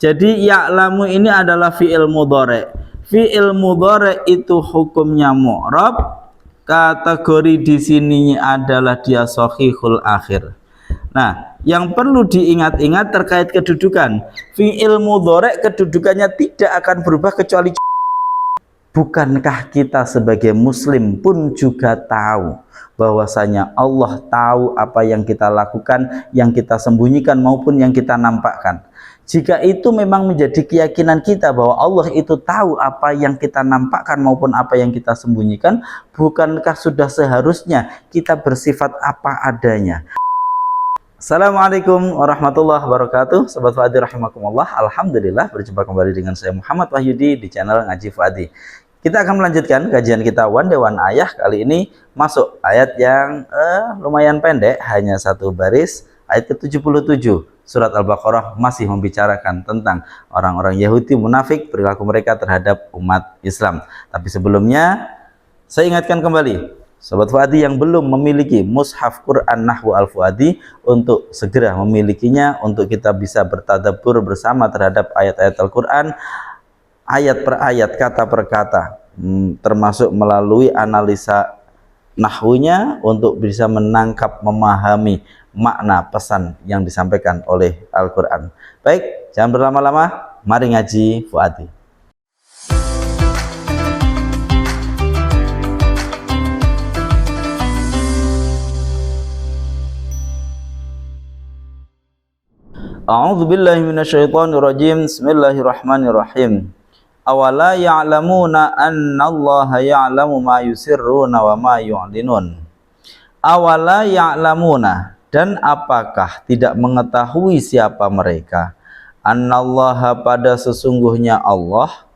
Jadi ya'lamu ini adalah fi'il mudhari'. Fi'il mudhari' itu hukumnya mu'rab. Kategori di sini adalah dia shahihul akhir. Nah, yang perlu diingat-ingat terkait kedudukan. Fi'il mudhari' kedudukannya tidak akan berubah kecuali. Bukankah kita sebagai muslim pun juga tahu bahwasanya Allah tahu apa yang kita lakukan, yang kita sembunyikan maupun yang kita nampakkan. Jika itu memang menjadi keyakinan kita bahwa Allah itu tahu apa yang kita nampakkan maupun apa yang kita sembunyikan, bukankah sudah seharusnya kita bersifat apa adanya? Assalamualaikum warahmatullahi wabarakatuh. Sobat Fuadi rahimakumullah. Alhamdulillah berjumpa kembali dengan saya Muhammad Wahyudi di channel Ngaji Fuadi. Kita akan melanjutkan kajian kita One Day One Ayah. Kali ini masuk ayat yang lumayan pendek, hanya satu baris, ayat ke-77 surat Al-Baqarah, masih membicarakan tentang orang-orang Yahudi munafik, perilaku mereka terhadap umat Islam. Tapi sebelumnya saya ingatkan kembali Sobat Fuadi yang belum memiliki mushaf Quran Nahwu Al-Fuadi untuk segera memilikinya, untuk kita bisa bertadabbur bersama terhadap ayat-ayat Al-Quran, ayat per ayat, kata per kata, termasuk melalui analisa nahwunya untuk bisa menangkap, memahami makna pesan yang disampaikan oleh Al-Quran. Baik, jangan berlama-lama, mari ngaji Fuadi. A'udzubillahi minasyaitonirrajim. Bismillahirrahmanirrahim. Awala ya'lamuna annallaha ya'lamu ma yusirruna wa ma yu'linun. Awala ya'lamuna, dan apakah tidak mengetahui siapa mereka, annallaha, pada sesungguhnya Allah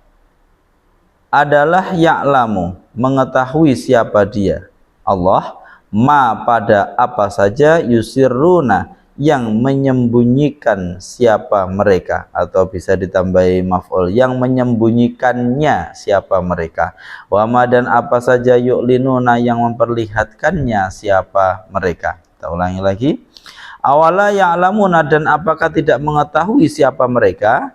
adalah ya'lamu, mengetahui siapa dia Allah, ma, pada apa saja, yusirruna, yang menyembunyikan siapa mereka, atau bisa ditambahi maf'ul, yang menyembunyikannya siapa mereka, wama, dan apa saja, yu'linuna, yang memperlihatkannya siapa mereka. Kita ulangi lagi. Awala ya'lamuna, dan apakah tidak mengetahui siapa mereka,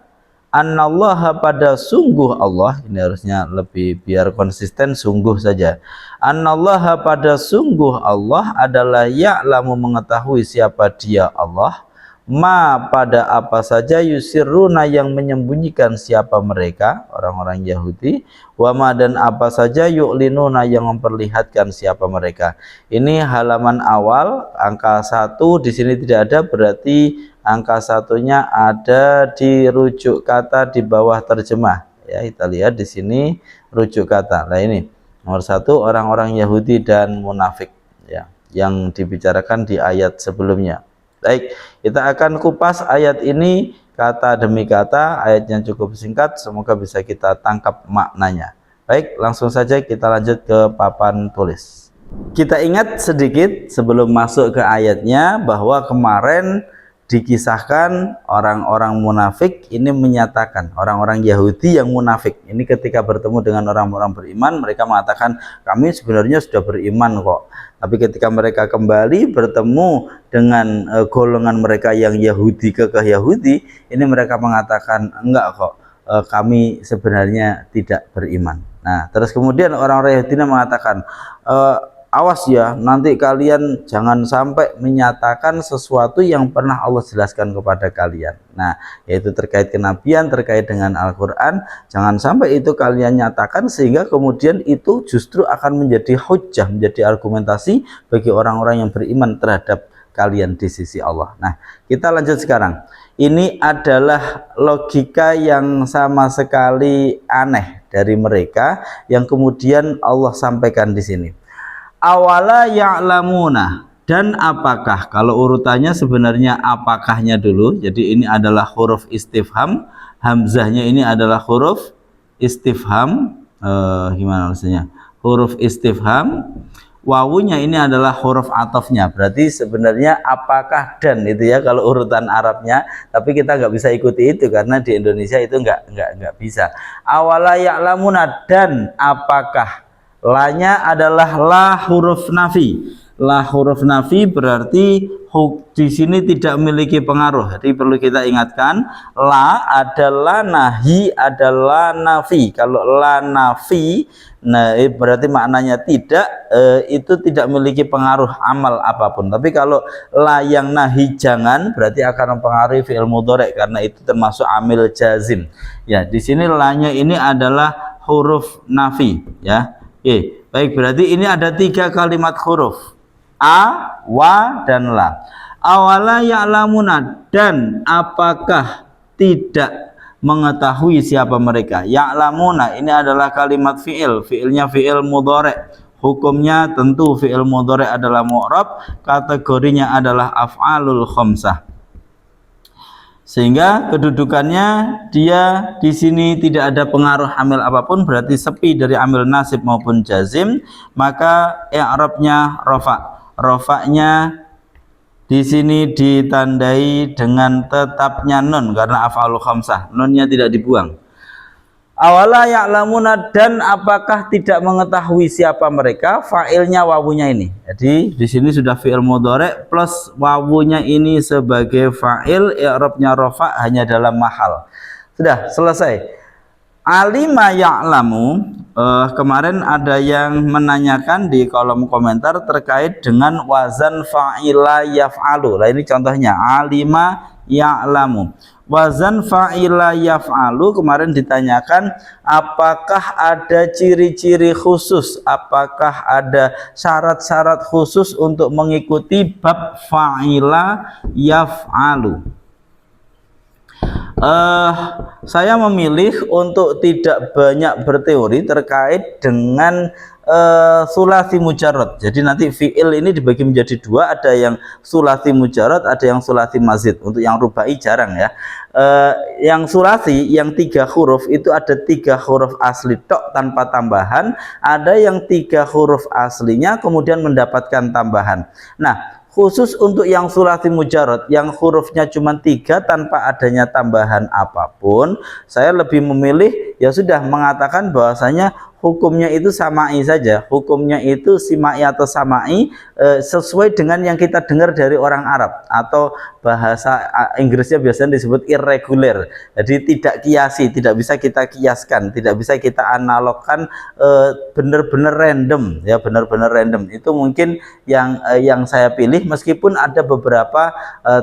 annallaha, pada sungguh Allah, ini harusnya lebih biar konsisten, sungguh saja. Annallaha, pada sungguh Allah adalah ya'lamu, mengetahui siapa dia Allah, ma, pada apa saja, yusirruna, yang menyembunyikan siapa mereka, orang-orang Yahudi, wama, dan apa saja, yu'linuna, yang memperlihatkan siapa mereka. Ini halaman awal, angka 1 di sini tidak ada, berarti angka satunya ada di rujuk kata di bawah terjemah. Ya, kita lihat di sini rujuk kata. Nah, ini nomor 1, orang-orang Yahudi dan munafik, ya, yang dibicarakan di ayat sebelumnya. Baik, kita akan kupas ayat ini kata demi kata. Ayatnya cukup singkat, semoga bisa kita tangkap maknanya. Baik, langsung saja kita lanjut ke papan tulis. Kita ingat sedikit sebelum masuk ke ayatnya bahwa kemarin dikisahkan orang-orang munafik ini menyatakan, orang-orang Yahudi yang munafik ini ketika bertemu dengan orang-orang beriman, mereka mengatakan kami sebenarnya sudah beriman kok. Tapi ketika mereka kembali bertemu dengan golongan mereka yang Yahudi kekeh Yahudi, ini mereka mengatakan enggak kok, kami sebenarnya tidak beriman. Nah, terus kemudian orang-orang Yahudi mengatakan, awas ya, nanti kalian jangan sampai menyatakan sesuatu yang pernah Allah jelaskan kepada kalian. Nah, yaitu terkait kenabian, terkait dengan Al-Quran, jangan sampai itu kalian nyatakan sehingga kemudian itu justru akan menjadi hujjah, menjadi argumentasi bagi orang-orang yang beriman terhadap kalian di sisi Allah. Nah, kita lanjut sekarang. Ini adalah logika yang sama sekali aneh dari mereka yang kemudian Allah sampaikan di sini. Awala ya'lamuna, dan apakah, kalau urutannya sebenarnya apakahnya dulu, jadi ini adalah huruf istifham, hamzahnya ini adalah huruf istifham, gimana maksudnya, huruf istifham, wawunya ini adalah huruf atofnya, berarti sebenarnya apakah dan itu ya kalau urutan Arabnya, tapi kita nggak bisa ikuti itu karena di Indonesia itu nggak bisa. Awala ya'lamuna, dan apakah, lanya adalah la huruf nafi. La huruf nafi berarti di sini tidak memiliki pengaruh. Jadi perlu kita ingatkan, la adalah nahi, adalah nafi. Kalau la nafi, nah berarti maknanya tidak, itu tidak memiliki pengaruh amal apapun. Tapi kalau la yang nahi jangan, berarti akan mempengaruhi fi'il mudhari karena itu termasuk amil jazim. Ya, di sini la-nya ini adalah huruf nafi, ya. Oke, baik, berarti ini ada 3 kalimat huruf, a, wa, dan la. Awala ya'lamuna, dan apakah tidak mengetahui siapa mereka. Ya'lamuna ini adalah kalimat fi'il, fi'ilnya fi'il mudhari. Hukumnya tentu fi'il mudhari adalah mu'rab, kategorinya adalah af'alul khamsah. Sehingga kedudukannya dia di sini tidak ada pengaruh amil apapun, berarti sepi dari amil nasib maupun jazim, maka i'rabnya rafa. Rafa'nya di sini ditandai dengan tetapnya nun karena af'alul khamsah, nunnya tidak dibuang. Awala ya'lamuna, dan apakah tidak mengetahui siapa mereka, fa'ilnya wawunya ini. Jadi di sini sudah fi'il mudhari plus wawunya ini sebagai fa'il, i'rabnya rafa hanya dalam mahal. Sudah selesai. Alima ya'lamu, kemarin ada yang menanyakan di kolom komentar terkait dengan wazan fa'ila yaf'alu. Nah ini contohnya, alima ya'lamu. Wazan fa'ila yaf'alu kemarin ditanyakan apakah ada ciri-ciri khusus, apakah ada syarat-syarat khusus untuk mengikuti bab fa'ila yaf'alu. Saya memilih untuk tidak banyak berteori terkait dengan sulasi mujarrad. Jadi nanti fi'il ini dibagi menjadi 2, ada yang sulasi mujarrad, ada yang sulasi mazid. Untuk yang rubai jarang ya. Yang sulasi yang 3 huruf itu ada 3 huruf asli tok tanpa tambahan, ada yang 3 huruf aslinya kemudian mendapatkan tambahan. Nah, khusus untuk yang sulasi mujarrad yang hurufnya cuma 3 tanpa adanya tambahan apapun, saya lebih memilih ya sudah mengatakan bahwasanya hukumnya itu samai saja, hukumnya itu simai atau samai, sesuai dengan yang kita dengar dari orang Arab, atau bahasa Inggrisnya biasanya disebut irregular. Jadi tidak kiasi, tidak bisa kita kiaskan, tidak bisa kita analogkan, benar-benar random ya, benar-benar random. Itu mungkin yang saya pilih, meskipun ada beberapa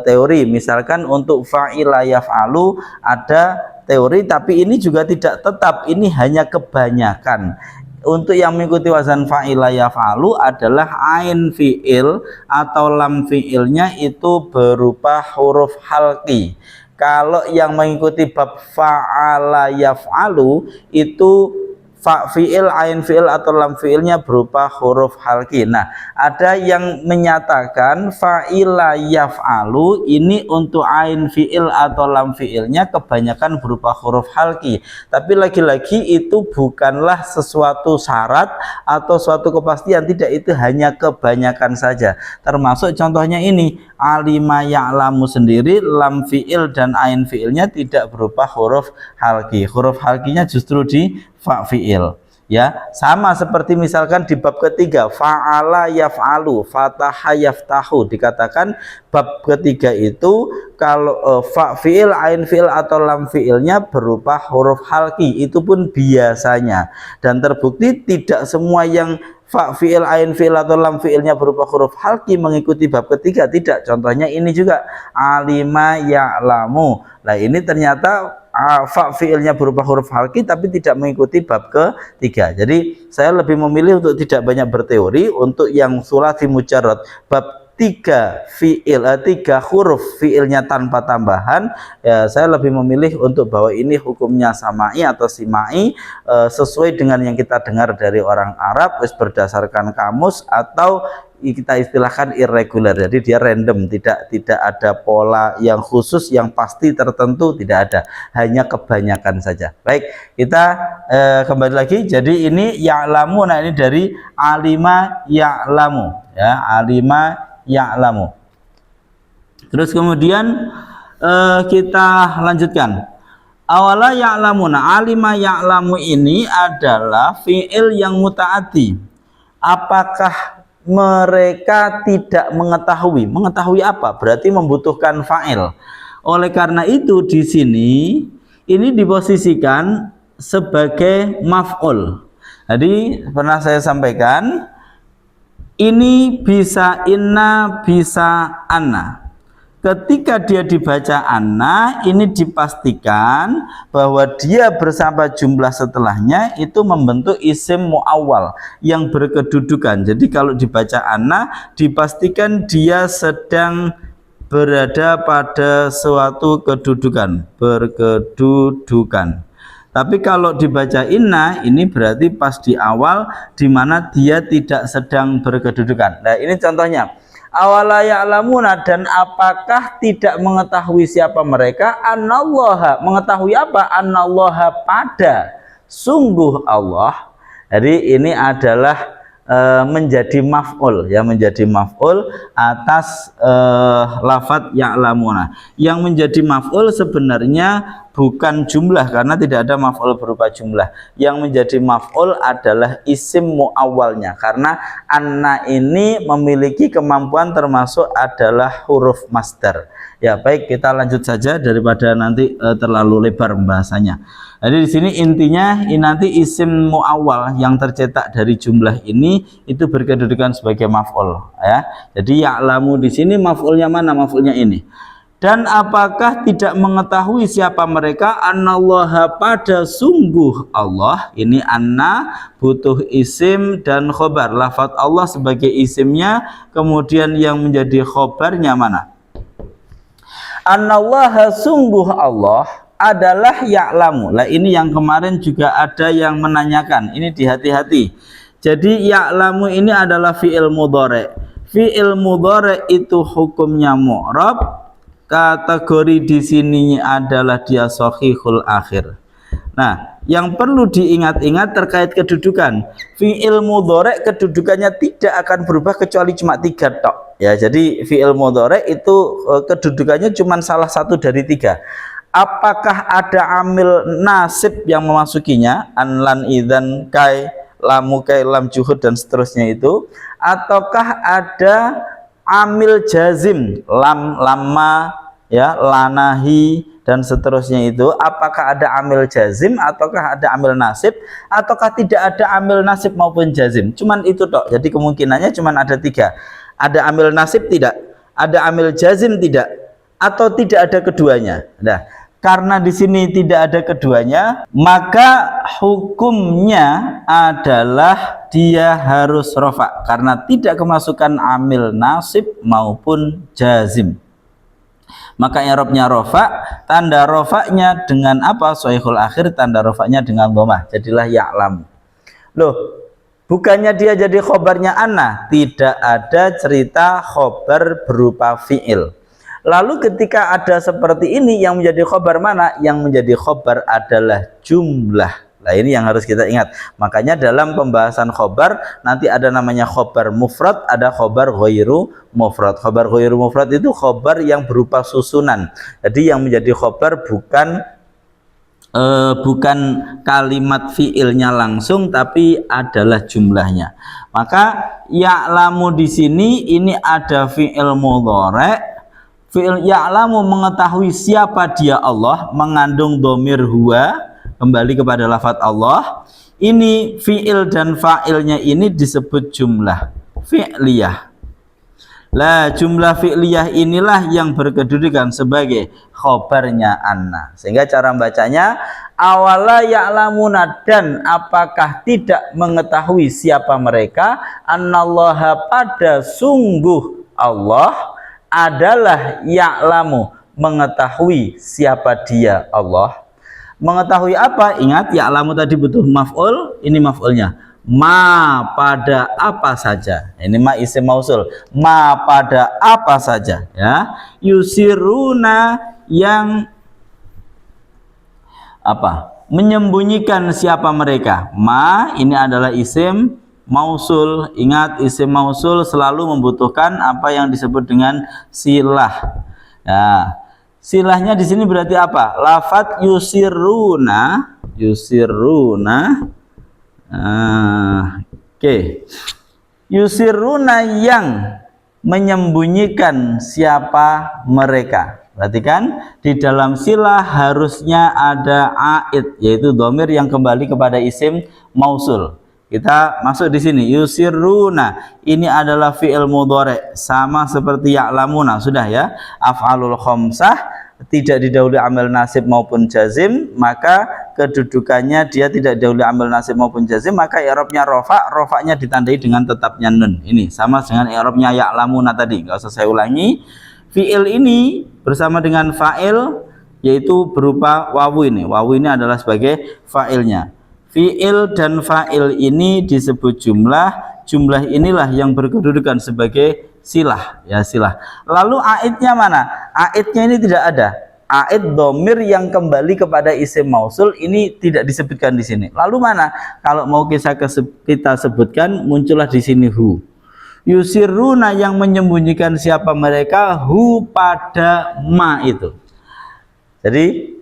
teori, misalkan untuk fa'ila yaf'alu ada teori, tapi ini juga tidak tetap, ini hanya kebanyakan. Untuk yang mengikuti wazan fa'ila yaf'alu adalah ain fi'il atau lam fi'ilnya itu berupa huruf halqi. Kalau yang mengikuti bab fa'ala yaf'alu itu fa fi'il, ain fi'il atau lam fi'ilnya berupa huruf halqi. Nah, ada yang menyatakan fa'ila yaf'alu ini untuk ain fi'il atau lam fi'ilnya kebanyakan berupa huruf halqi. Tapi lagi-lagi itu bukanlah sesuatu syarat atau suatu kepastian, tidak, itu hanya kebanyakan saja. Termasuk contohnya ini, alima ya'lamu sendiri lam fi'il dan ain fi'ilnya tidak berupa huruf halqi. Huruf halqinya justru di fa fi'il ya, sama seperti misalkan di bab ketiga fa'ala yaf'alu, fataha yaftahu, dikatakan bab ketiga itu kalau fa fi'il, ain fi'il atau lam fi'ilnya berupa huruf halqi, itu pun biasanya, dan terbukti tidak semua yang fa fi'il, ain fi'il atau lam fi'ilnya berupa huruf halqi mengikuti bab ketiga, tidak. Contohnya ini juga alima ya'lamu. Nah ini ternyata fa fi'ilnya berupa huruf halqi tapi tidak mengikuti bab ketiga. Jadi saya lebih memilih untuk tidak banyak berteori. Untuk yang sulasi mujarrad bab 3 fi'il, 3 huruf fi'ilnya tanpa tambahan, ya, saya lebih memilih untuk bahwa ini hukumnya samai atau simai, sesuai dengan yang kita dengar dari orang Arab, berdasarkan kamus, atau kita istilahkan irregular. Jadi dia random, tidak ada pola yang khusus yang pasti tertentu, tidak ada, hanya kebanyakan saja. Baik, kita kembali lagi. Jadi ini ya'lamu, nah ini dari alima ya'lamu ya, alima ya'lamu. Terus kemudian kita lanjutkan. Awala ya'lamuna, alima ya'lamu ini adalah fi'il yang muta'addi. Apakah mereka tidak mengetahui. Mengetahui apa? Berarti membutuhkan fa'il. Oleh karena itu di sini ini diposisikan sebagai maf'ul. Jadi pernah saya sampaikan ini bisa inna, bisa anna. Ketika dia dibaca anna, ini dipastikan bahwa dia bersama jumlah setelahnya itu membentuk isim muawwal yang berkedudukan. Jadi kalau dibaca anna, dipastikan dia sedang berada pada suatu kedudukan, berkedudukan. Tapi kalau dibaca inna, ini berarti pas di awal di mana dia tidak sedang berkedudukan. Nah, ini contohnya. Awala ya'lamuna, dan apakah tidak mengetahui siapa mereka? Anallaha, mengetahui apa? Anallaha, pada sungguh Allah. Jadi ini adalah menjadi maf'ul, ya, menjadi maf'ul atas lafadz ya'lamuna. Yang menjadi maf'ul sebenarnya bukan jumlah, karena tidak ada maf'ul berupa jumlah. Yang menjadi maf'ul adalah isim muawwalnya, karena anna ini memiliki kemampuan termasuk adalah huruf masdar. Ya, baik, kita lanjut saja daripada nanti terlalu lebar pembahasannya. Jadi di sini intinya ini nanti isim muawwal yang tercetak dari jumlah ini itu berkedudukan sebagai maf'ul, ya. Jadi ya'lamu di sini maf'ulnya mana? Maf'ulnya ini. Dan apakah tidak mengetahui siapa mereka? Anallaha, pada sungguh Allah. Ini anna butuh isim dan khobar. Lafadz Allah sebagai isimnya, kemudian yang menjadi khobarnya mana? Anallaha, sungguh Allah adalah ya'lamu. Lah ini yang kemarin juga ada yang menanyakan. Ini dihati-hati. Jadi ya'lamu ini adalah fi'il mudhari'. Fi'il mudhari' itu hukumnya mu'rab. Kategori di sini adalah dia shahihul akhir. Nah, yang perlu diingat-ingat terkait kedudukan. Fi'il mudhari' kedudukannya tidak akan berubah kecuali cuma 3 tok. Ya, jadi fi'il mudhari' itu kedudukannya cuma salah satu dari 3. Apakah ada amil nasib yang memasukinya, an, lan, idzan, kai, lamu, kai, lam, juhud dan seterusnya itu, ataukah ada amil jazim, lam, lama, ya, lanahi dan seterusnya itu? Apakah ada amil jazim ataukah ada amil nasib, ataukah tidak ada amil nasib maupun jazim? Cuman itu tok. Jadi kemungkinannya cuman ada 3. Ada amil nasib tidak, ada amil jazim tidak, atau tidak ada keduanya. Nah, karena di sini tidak ada keduanya, maka hukumnya adalah dia harus rofa, karena tidak kemasukan amil nasib maupun jazim. Maka i'rabnya rofa, tanda rofanya dengan apa? Shahihul akhir, tanda rofanya dengan dhammah. Jadilah ya'lam. Loh, bukannya dia jadi khobarnya anna? Tidak ada cerita khobar berupa fi'il. Lalu ketika ada seperti ini, yang menjadi khobar mana? Yang menjadi khobar adalah jumlah. Nah, ini yang harus kita ingat. Makanya dalam pembahasan khobar nanti ada namanya khobar mufrad, ada khobar ghairu mufrad. Khobar ghairu mufrad itu khobar yang berupa susunan. Jadi yang menjadi khobar bukan kalimat fiilnya langsung, tapi adalah jumlahnya. Maka ya'lamu di sini ini ada fiil mudhari'. Fi'il ya'lamu mengetahui siapa dia Allah, mengandung dhamir huwa, kembali kepada lafadz Allah. Ini fi'il dan fa'ilnya ini disebut jumlah fi'liyah. Lah, jumlah fi'liyah inilah yang berkedudukan sebagai khobarnya anna. Sehingga cara bacanya awala ya'lamuna, dan apakah tidak mengetahui siapa mereka? Anallaha, pada sungguh Allah adalah ya'lamu, mengetahui siapa dia Allah. Mengetahui apa? Ingat, ya'lamu tadi butuh maf'ul, ini maf'ulnya. Ma, pada apa saja. Ini ma isim mausul. Ma, pada apa saja, ya. Yusiruna, yang apa? Menyembunyikan siapa mereka. Ma ini adalah isim mausul. Ingat, isim mausul selalu membutuhkan apa yang disebut dengan silah. Nah, silahnya di sini berarti apa? Lafadz yusiruna. Oke. Yusirruna yang menyembunyikan siapa mereka. Perhatikan, di dalam sila harusnya ada aid, yaitu dhamir yang kembali kepada isim mausul. Kita masuk di sini, yusirruna ini adalah fi'il mudhari' sama seperti ya'lamuna, sudah ya. Af'alul khamsah tidak didahului amil nasib maupun jazim, maka kedudukannya dia tidak didahului amil nasib maupun jazim, maka i'rabnya rofa, rofanya ditandai dengan tetapnya nun. Ini sama dengan i'rabnya ya'lamuna tadi, nggak usah saya ulangi. Fi'il ini bersama dengan fa'il yaitu berupa wawu ini. Wawu ini adalah sebagai fa'ilnya. Fi'il dan fa'il ini disebut jumlah. Jumlah inilah yang berkedudukan sebagai silah, ya silah. Lalu aidnya mana? Aidnya ini tidak ada. Aid dhamir yang kembali kepada isim mausul ini tidak disebutkan di sini. Lalu mana? Kalau mau kita sebutkan, muncullah di sini hu. Yusirruna yang menyembunyikan siapa mereka, hu pada ma itu. Jadi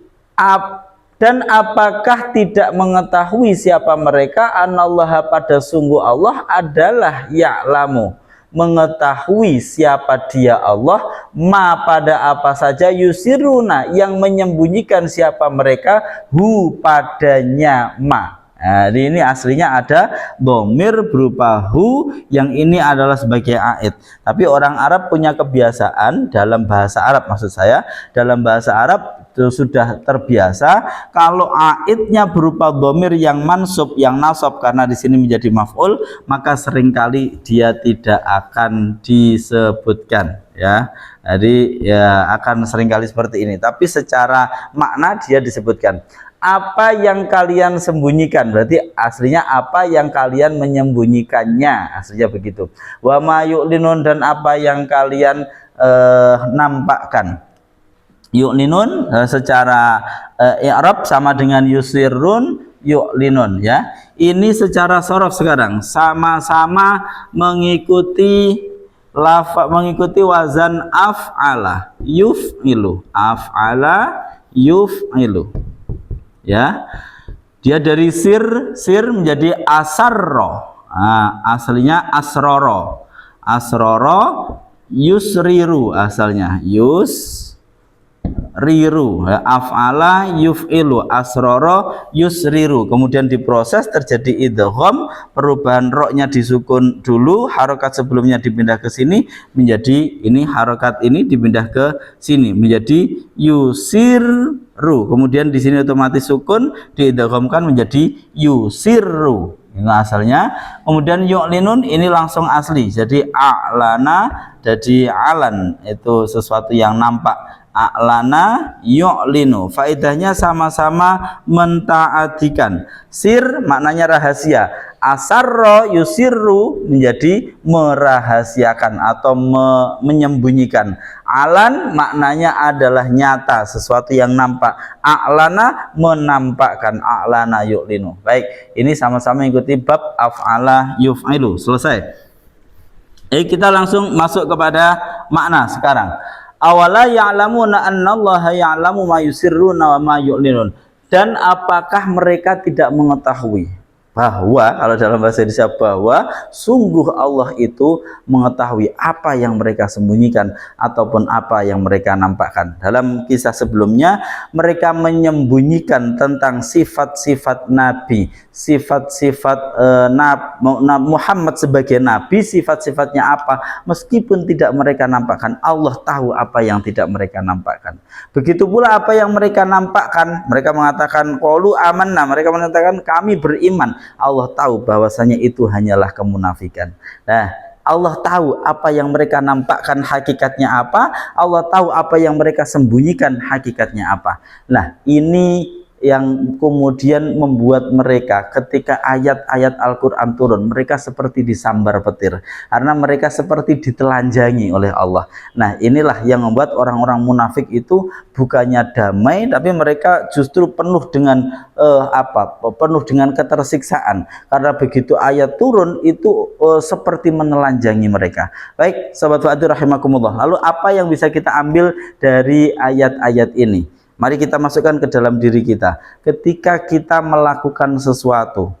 dan apakah tidak mengetahui siapa mereka? Anallaha pada sungguh Allah adalah ya'lamu, mengetahui siapa dia Allah, ma pada apa saja, yusiruna yang menyembunyikan siapa mereka, hu padanya ma. Nah, ini aslinya ada dhamir berupa hu, yang ini adalah sebagai aid. Tapi orang Arab punya kebiasaan, dalam bahasa Arab maksud saya, dalam bahasa Arab sudah terbiasa kalau aidnya berupa dhamir yang mansub, yang nasab karena di sini menjadi maf'ul, maka seringkali dia tidak akan disebutkan, ya. Jadi ya akan seringkali seperti ini, tapi secara makna dia disebutkan. Apa yang kalian sembunyikan, berarti aslinya apa yang kalian menyembunyikannya, aslinya begitu. Wa ma yu'linun, dan apa yang kalian nampakkan. Yu'linun secara i'rab sama dengan yusirrun, yu'linun, ya. Ini secara shorof sekarang sama-sama mengikuti wazan af'ala, yuf'ilu, af'ala yuf'ilu, ya. Dia dari sir menjadi asarro. Nah, aslinya asroro, yusriru, asalnya yusriru, af'ala yuf'ilu, asroro yusriru. Kemudian diproses terjadi idgham, perubahan roknya disukun dulu, harokat sebelumnya dipindah ke sini menjadi ini, harokat ini dipindah ke sini menjadi yusirru. Kemudian di sini otomatis sukun diidghamkan menjadi yusirru. Ini asalnya. Kemudian yu'linun ini langsung asli, jadi a'lana jadi alan, itu sesuatu yang nampak. A'lana yu'linu, faedahnya sama-sama mentaatikan. Sir maknanya rahasia, asarro yusirru menjadi merahasiakan atau menyembunyikan. Alan maknanya adalah nyata, sesuatu yang nampak. A'lana menampakkan, a'lana yu'linu. Baik, ini sama-sama ikuti bab af'ala yuf'ilu. Selesai. Kita langsung masuk kepada makna sekarang. Awala ya'lamuna annallaha ya'lamu ma yusirruna wa ma yu'linun. Dan apakah mereka tidak mengetahui bahwa, kalau dalam bahasa Indonesia, bahwa sungguh Allah itu mengetahui apa yang mereka sembunyikan ataupun apa yang mereka nampakkan. Dalam kisah sebelumnya mereka menyembunyikan tentang sifat-sifat Nabi, sifat-sifat Muhammad sebagai Nabi, sifat-sifatnya apa, meskipun tidak mereka nampakkan, Allah tahu apa yang tidak mereka nampakkan. Begitu pula apa yang mereka nampakkan, mereka mengatakan qalu amanna, mereka mengatakan kami beriman, Allah tahu bahwasanya itu hanyalah kemunafikan. Nah, Allah tahu apa yang mereka nampakkan hakikatnya apa, Allah tahu apa yang mereka sembunyikan hakikatnya apa. Nah, ini yang kemudian membuat mereka ketika ayat-ayat Al-Quran turun, mereka seperti disambar petir, karena mereka seperti ditelanjangi oleh Allah. Nah, inilah yang membuat orang-orang munafik itu bukannya damai, tapi mereka justru penuh dengan penuh dengan ketersiksaan, karena begitu ayat turun itu seperti menelanjangi mereka. Baik, sahabat Fuadi rahimakumullah, lalu apa yang bisa kita ambil dari ayat-ayat ini? Mari kita masukkan ke dalam diri kita. Ketika kita melakukan sesuatu,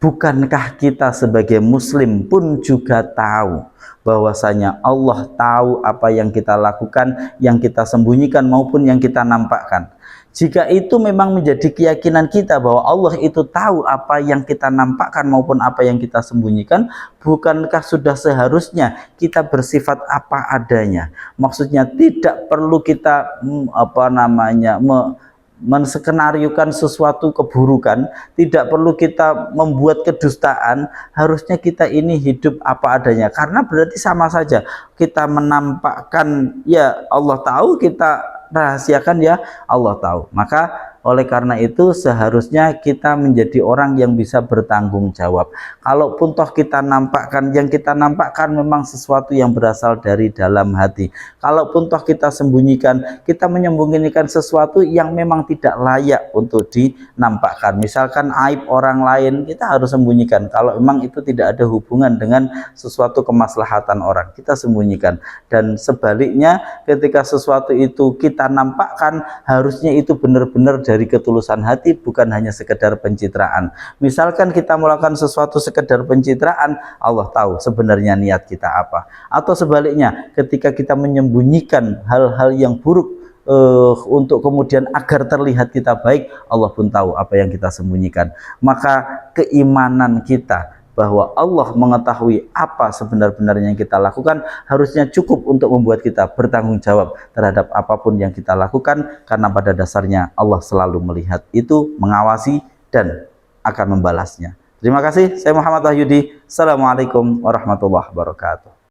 bukankah kita sebagai muslim pun juga tahu bahwasanya Allah tahu apa yang kita lakukan, yang kita sembunyikan maupun yang kita nampakkan. Jika itu memang menjadi keyakinan kita bahwa Allah itu tahu apa yang kita nampakkan maupun apa yang kita sembunyikan, bukankah sudah seharusnya kita bersifat apa adanya? Maksudnya tidak perlu kita menskenariokan sesuatu keburukan, tidak perlu kita membuat kedustaan, harusnya kita ini hidup apa adanya, karena berarti sama saja kita menampakkan ya Allah tahu, kita rahasiakan ya Allah tahu. Maka oleh karena itu seharusnya kita menjadi orang yang bisa bertanggung jawab. Kalaupun toh kita nampakkan, yang kita nampakkan memang sesuatu yang berasal dari dalam hati. Kalaupun toh kita sembunyikan, kita menyembunyikan sesuatu yang memang tidak layak untuk dinampakkan. Misalkan aib orang lain, kita harus sembunyikan. Kalau memang itu tidak ada hubungan dengan sesuatu kemaslahatan orang, kita sembunyikan. Dan sebaliknya, ketika sesuatu itu kita nampakkan, harusnya itu benar-benar dari ketulusan hati, bukan hanya sekedar pencitraan. Misalkan kita melakukan sesuatu sekedar pencitraan, Allah tahu sebenarnya niat kita apa. Atau sebaliknya, ketika kita menyembunyikan hal-hal yang buruk untuk kemudian agar terlihat kita baik, Allah pun tahu apa yang kita sembunyikan. Maka keimanan kita bahwa Allah mengetahui apa sebenar-benarnya yang kita lakukan harusnya cukup untuk membuat kita bertanggung jawab terhadap apapun yang kita lakukan, karena pada dasarnya Allah selalu melihat itu, mengawasi, dan akan membalasnya. Terima kasih. Saya Muhammad Wahyudi. Assalamualaikum warahmatullahi wabarakatuh.